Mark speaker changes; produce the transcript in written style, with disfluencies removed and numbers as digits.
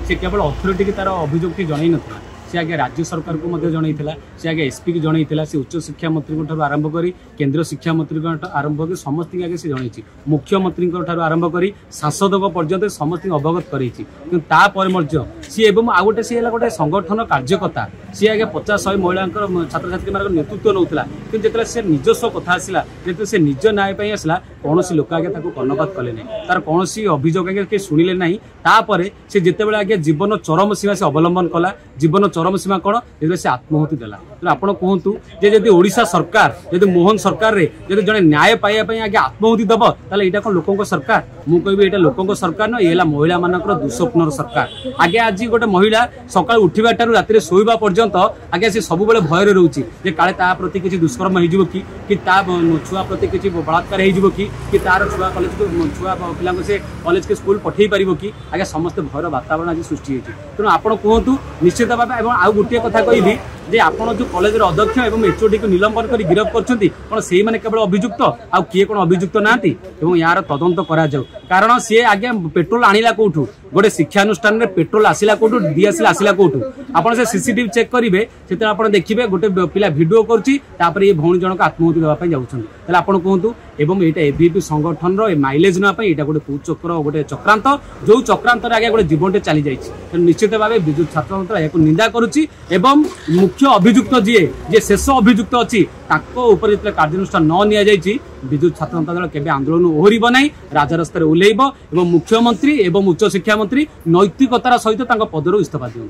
Speaker 1: से केवल अथॉरिटी की तार अभियोग जन ना से आगे राज्य सरकार को जनईला से आगे एसपी की जनईला से उच्च शिक्षा मंत्री आरंभ कर केंद्र शिक्षा मंत्री आरंभ कर समस्त आगे से जनई मुख्यमंत्री आरंभ कर सांसद पर्यंत समस्त अवगत कर सी एवं आउ गोटे सी गोटे संगठन कार्यकर्ता सी आगे 50-100 महिला छात्र छात्री मान नेतृत्व नौला कि जो से निजस्व कथा आसला जो से निज न्याय आसला कौन लोक आगे कर्णपात कले ना तार कौन अभियोग आगे किए शुणिले ना तापर से जितेबाला आगे जीवन चरम सीमा से अवलंबन कला जीवन चरम सीमा कौन जो से आत्महति देला तो आपड़ कहतु जे ओडिशा सरकार जदि मोहन सरकार रे जदि जड़े न्याय पाइबा आगे आत्महति दब ताले एटा कौन लोकों सरकार मु कहबी एटा लोकों सरकार न ये महिला मानकर दुस्वप्नर सरकार आगे आज गोटे महिला सकाळ उठिबा ठारू राति शोइबा पर्यंत आगे से सब बेले भय रहउची जे काले ता प्रति किछि दुष्कर्म हेजिबो कि ता छुआ प्रति किछि बलात्कार हेजिबो कि तार छुआ कॉलेज को छुआ पिला से कॉलेज के स्कूल पठेई पारिबो कि आगे समस्त भयर वातावरण आज सृष्टि होती तेणु आपण कहतु निश्चित भाव और आउ गोटे कथा कहबी जे आपण जो कॉलेज अध्यक्ष एवं एचओडी को निलंबन कर गिरफ्त करछंती कोन सेही माने केवल अभियुक्त आ किए कोन अभियुक्त नांती एवं यार तदंत करा जाऊ कारण सी आगे पेट्रोल आनिला कोठू गोटे शिक्षानुष्ठान रे पेट्रोल आसिला कोठू डीएसएल आसिला कोठू आपण से सीसीटीवी चेक करिवे सेते आपण देखिबे गोटे पिला वीडियो करछि तापर ये भौणी जनक आत्महत्या देबा पई जाउछन तले आपण कहंतु एवं एटा एबीपी संगठन रो माइलेज ना पई एटा गोटे कुचक्र गोटे चक्रांत जो चक्रांत रे आगे गोटे जीवनटे चली जाइछि निश्चित भाव विजु छात्र याको निंदा करुछि एवं मुख्य अभियुक्त जी शेष अभियुक्त अच्छी जो कार्यानुष्ठान न नि जाइए विजु छात्र दल केबे आंदोलन ओहरिब नहीं राजरास्तार ओह्लैब एवं मुख्यमंत्री एवं उच्च शिक्षा मंत्री नैतिकतार सहित पदर इस्तीफा दियंतु।